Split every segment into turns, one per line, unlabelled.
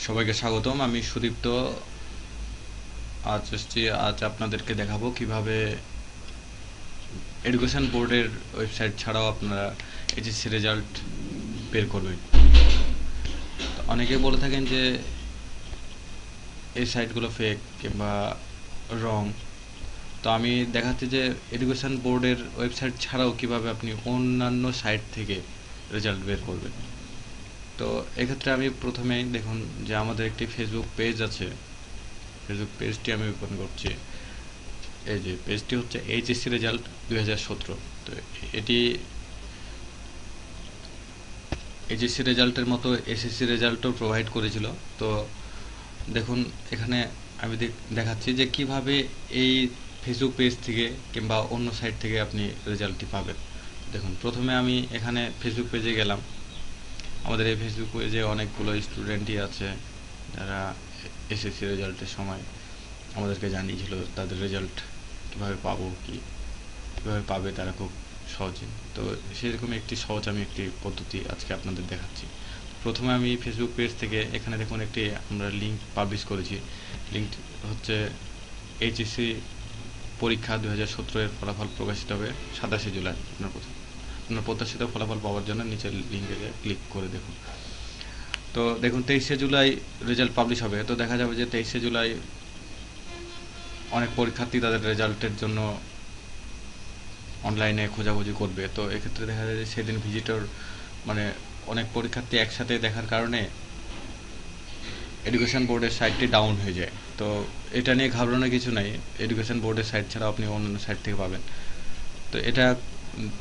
সবাইকে স্বাগতম। আমি সুদীপ্ত। আজ আপনাদেরকে দেখাবো কিভাবে এডুকেশন বোর্ডের ওয়েবসাইট ছাড়াও আপনারা এইচএসসি রেজাল্ট বের করবেন। অনেকে বলে থাকেন যে এই সাইটগুলো ফেক কিংবা রং। তো আমি দেখাচ্ছি যে এডুকেশন বোর্ডের ওয়েবসাইট ছাড়াও কিভাবে আপনি অন্যান্য সাইট থেকে রেজাল্ট বের করবেন। তো এক্ষেত্রে আমি প্রথমেই দেখুন যে আমাদের একটি ফেসবুক পেজ আছে। ফেসবুক পেজটি আমি ওপেন করছি। এই যে পেজটি হচ্ছে এইচএসসি রেজাল্ট 2017। তো এটি এইচএসসি রেজাল্টের মতো এসএসসি রেজাল্টও প্রোভাইড করেছিল। তো দেখুন এখানে আমি দেখাচ্ছি যে কিভাবে এই ফেসবুক পেজ থেকে কিংবা অন্য সাইট থেকে আপনি রেজাল্টটি পাবেন। দেখুন প্রথমে আমি এখানে ফেসবুক পেজে গেলাম। আমাদের এই ফেসবুক পেজে অনেকগুলো স্টুডেন্টই আছে যারা এসএসসি রেজাল্টের সময় আমাদেরকে জানিয়েছিল তাদের রেজাল্ট কীভাবে পাবে তারা খুব সহজে। তো সেরকম একটি সহজ আমি একটি পদ্ধতি আজকে আপনাদের দেখাচ্ছি। প্রথমে আমি ফেসবুক পেজ থেকে এখানে দেখুন একটি আমরা লিঙ্ক পাবলিশ করেছি। লিঙ্ক হচ্ছে এইচএসসি পরীক্ষা 2017 এর ফলাফল প্রকাশিত হবে 27 জুলাই। আপনার প্রত্যাশিত ফলাফল পাওয়ার জন্য নিচের লিঙ্কে ক্লিক করে দেখুন। তো দেখুন 23শে জুলাই রেজাল্ট পাবলিশ হবে। তো দেখা যাবে যে 23শে জুলাই অনেক পরীক্ষার্থী তাদের রেজাল্টের জন্য অনলাইনে খোঁজাখুঁজি করবে। তো এক্ষেত্রে দেখা যায় যে সেদিন ভিজিটর মানে অনেক পরীক্ষার্থী একসাথে দেখার কারণে এডুকেশন বোর্ডের সাইটটি ডাউন হয়ে যায়। তো এটা নিয়ে ঘাবড়ানোর কিছু নাই। এডুকেশন বোর্ডের সাইট ছাড়াও আপনি অন্যান্য সাইট থেকে পাবেন। তো এটা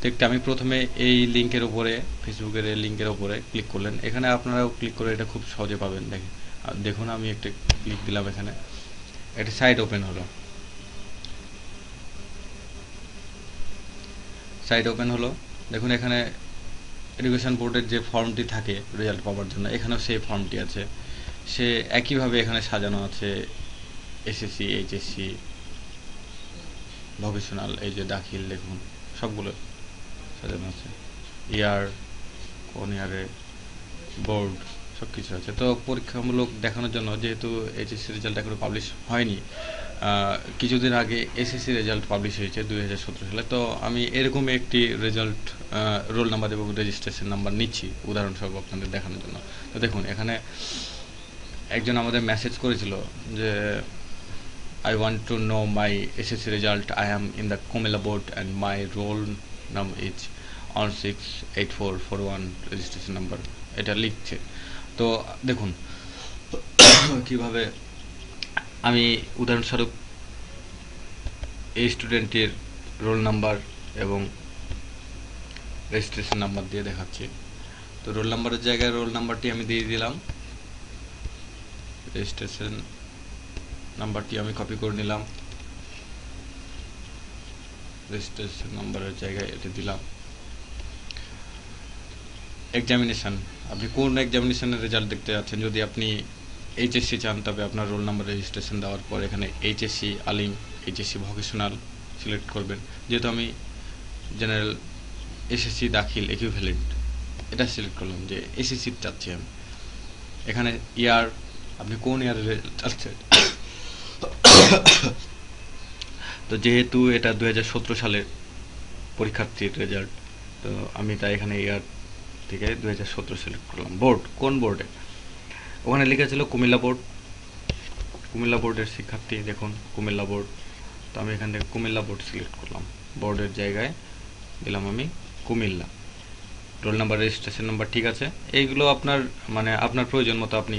দেখতে আমি প্রথমে এই লিঙ্কের উপরে, ফেসবুকের এই লিঙ্কের উপরে ক্লিক করলেন। এখানে আপনারাও ক্লিক করে এটা খুব সহজে পাবেন। দেখুন আমি একটা ক্লিক দিলাম, এখানে একটা সাইট ওপেন হলো। দেখুন এখানে এডুকেশন বোর্ডের যে ফর্মটি থাকে রেজাল্ট পাওয়ার জন্য, এখানেও সেই ফর্মটি আছে। সে একইভাবে এখানে সাজানো আছে। এসএসসি, এইচএসসি, ভোকেশনাল, এই যে দাখিল, দেখুন সবগুলো সাজানো আছে। ইয়ার, কোন ইয়ারে, বোর্ড, সব কিছু আছে। তো পরীক্ষামূলক দেখানোর জন্য, যেহেতু এইচএসসি রেজাল্ট এখনো পাবলিশ হয়নি, কিছুদিন আগে এসএসসি রেজাল্ট পাবলিশ হয়েছে 2017 সালে। তো আমি এরকম একটি রেজাল্ট রোল নাম্বার এবং রেজিস্ট্রেশন নাম্বার নিচ্ছি উদাহরণস্বরূপ আপনাদের দেখানোর জন্য। তো দেখুন এখানে একজন আমাদের মেসেজ করেছিল যে I want to know my SSC result. I am in the Kumilla board and my roll number is 168441 registration number. এটা লিখছে। তো দেখুন কিভাবে আমি উদাহরণস্বরূপ এই স্টুডেন্টের রোল নাম্বার এবং রেজিস্ট্রেশন নাম্বার দিয়ে দেখাচ্ছি। তো রোল নাম্বারের জায়গায় রোল নাম্বারটি আমি দিয়ে দিলাম, রেজিস্ট্রেশন নাম্বারটি আমি কপি করে নিলাম, রেজিস্ট্রেশন নাম্বারের জায়গায় এটা দিলাম। এক্সামিনেশন, আপনি কোন এক্সামিনেশনের রেজাল্ট দেখতে যাচ্ছেন। যদি আপনি এইচএসসি চান তবে আপনার রোল নাম্বার রেজিস্ট্রেশন দেওয়ার পর এখানে এইচএসসি আলিম, এইচএসসি ভোকেশনাল সিলেক্ট করবেন। যেহেতু আমি জেনারেল এসএসসি দাখিল ইকুইভ্যালেন্ট এটা সিলেক্ট করলাম যে এসএসসি চাচ্ছি আমি। এখানে ইয়ার, আপনি কোন ইয়ারের রেজাল্ট চাচ্ছেন। তো যেহেতু এটা 2017 সালের পরীক্ষার্থীর রেজাল্ট, তো আমি তাই এখানে ইয়ার থেকে 2017 সিলেক্ট করলাম। বোর্ড, কোন বোর্ডে, ওখানে লেখা ছিল কুমিল্লা বোর্ড। কুমিল্লা বোর্ডের শিক্ষার্থী, দেখুন কুমিল্লা বোর্ড। তো আমি এখান থেকে কুমিল্লা বোর্ড সিলেক্ট করলাম। বোর্ডের জায়গায় দিলাম আমি Comilla. Roll number, registration number ঠিক আছে। এইগুলো আপনার আপনার প্রয়োজন মতো আপনি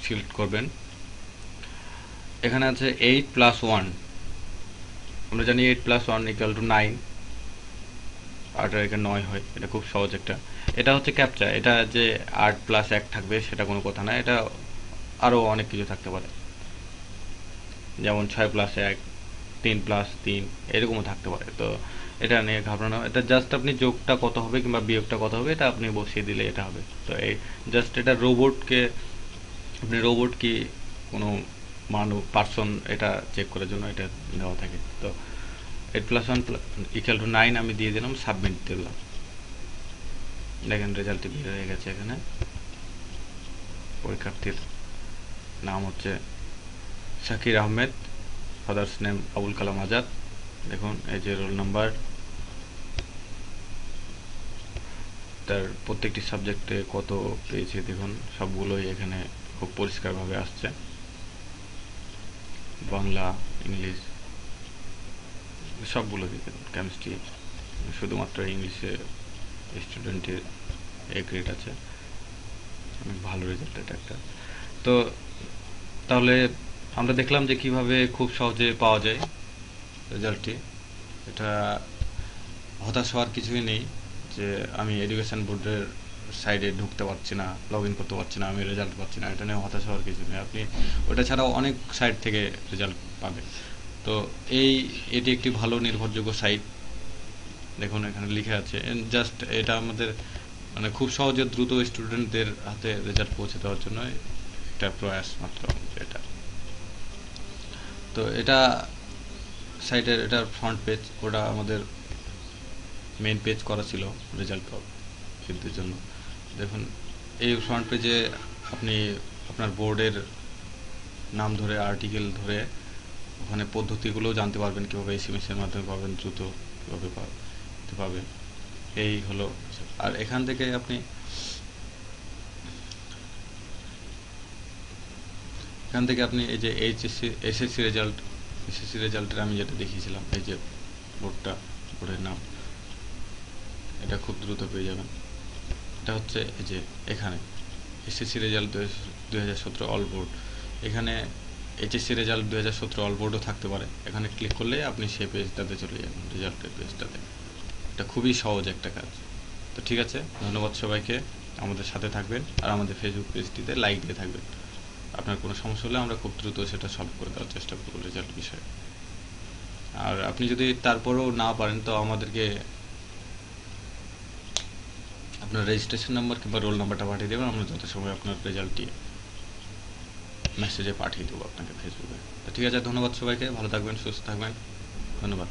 সিলেক্ট করবেন। এখানে আছে 8+1, আমরা জানি 8+1 = 9, আর এখানে 9 হয়। এটা খুব সহজ একটা, এটা হচ্ছে ক্যাপচা। এটা যে 8+1 থাকবে সেটা কোনো কথা না, এটা আরও অনেক কিছু থাকতে পারে, যেমন 6+1, 3+3 এরকমও থাকতে পারে। তো এটা নিয়ে ঘাবড়ানো, এটা জাস্ট আপনি যোগটা কত হবে কিংবা বিয়োগটা কত হবে এটা আপনি বসিয়ে দিলে এটা হবে। তো এই জাস্ট এটা রোবটকে, আপনি রোবট কি কোনো পার্সন এটা চেক করার জন্য এটা দেওয়া থাকে। তো 8+1 = 9 আমি দিয়ে দিলাম, সাবমিট দিলাম। দেখেন রেজাল্টটি বের হয়ে গেছে এখানে। পরীক্ষার্থীর নাম হচ্ছে শাকির আহমেদ, ফাদার্স নেম আবুল কালাম আজাদ। দেখুন এই যে রোল নাম্বার, তার প্রত্যেকটি সাবজেক্টে কত পেয়েছে দেখুন, সবগুলোই এখানে খুব পরিষ্কারভাবে আসছে। বাংলা, ইংলিশ সবগুলো দেখুন, কেমিস্ট্রি, শুধুমাত্র ইংলিশে স্টুডেন্টের এ গ্রেড আছে, অনেক ভালো রেজাল্ট এটা একটা। তো তাহলে আমরা দেখলাম যে কিভাবে খুব সহজে পাওয়া যায় রেজাল্টটি। এটা হতাশ হওয়ার কিছুই নেই যে আমি এডুকেশন বোর্ডের সাইডে ঢুকতে পারছি না, লগ ইন করতে পারছি না, আমি রেজাল্ট পাচ্ছি না, এটা নিয়ে হতাশ হওয়ার কিছু নেই। আপনি ওটা ছাড়াও অনেক সাইট থেকে রেজাল্ট পাবেন। তো এটি একটি ভালো নির্ভরযোগ্য সাইট। দেখুন এখানে লিখে আছে, জাস্ট এটা আমাদের মানে খুব সহজে দ্রুত স্টুডেন্টদের হাতে রেজাল্ট পৌঁছে দেওয়ার জন্য একটা প্রয়াস মাত্র এটা। তো এটা সাইটের এটার ফ্রন্ট পেজ, ওটা আমাদের মেইন পেজ করা ছিল রেজাল্ট কিন্তু জন্য। দেখুন এই ফ্রন্ট পেজে আপনি আপনার বোর্ডের নাম ধরে, আর্টিকেল ধরে ওখানে পদ্ধতিগুলোও জানতে পারবেন, কীভাবে এসএমএসের মাধ্যমে পাবেন, দ্রুত কীভাবে পাবেন, এই হলো। আর এখান থেকে আপনি এই যে এসএসসি রেজাল্টের আমি যেটা দেখিয়েছিলাম, এই যে বোর্ডের নাম, এটা খুব দ্রুত পেয়ে যাবেন। এটা হচ্ছে এই যে এখানে এসএসসি রেজাল্ট 2017 অল বোর্ড, এখানে এইচএসসি রেজাল্ট 2017 অল বোর্ডও থাকতে পারে। এখানে ক্লিক করলে আপনি সেই পেজটাতে চলে যাবেন, রেজাল্টের পেজটাতে। এটা খুবই সহজ একটা কাজ। তো ঠিক আছে, ধন্যবাদ সবাইকে, আমাদের সাথে থাকবেন আর আমাদের ফেসবুক পেজটিতে লাইক দিয়ে থাকবেন। আপনার কোনো সমস্যা হলে আমরা খুব দ্রুত সেটা সলভ করে দেওয়ার চেষ্টা করব রেজাল্ট বিষয়ে। আর আপনি যদি তারপরেও না পারেন তো আমাদেরকে আপনার রেজিস্ট্রেশন নাম্বার কিংবা রোল নাম্বারটা পাঠিয়ে দেবেন, আমরা যথাসময় আপনার রেজাল্টটি মেসেজে পাঠিয়ে দেবো আপনাকে ফেসবুকে। তো ঠিক আছে, ধন্যবাদ সবাইকে, ভালো থাকবেন, সুস্থ থাকবেন, ধন্যবাদ।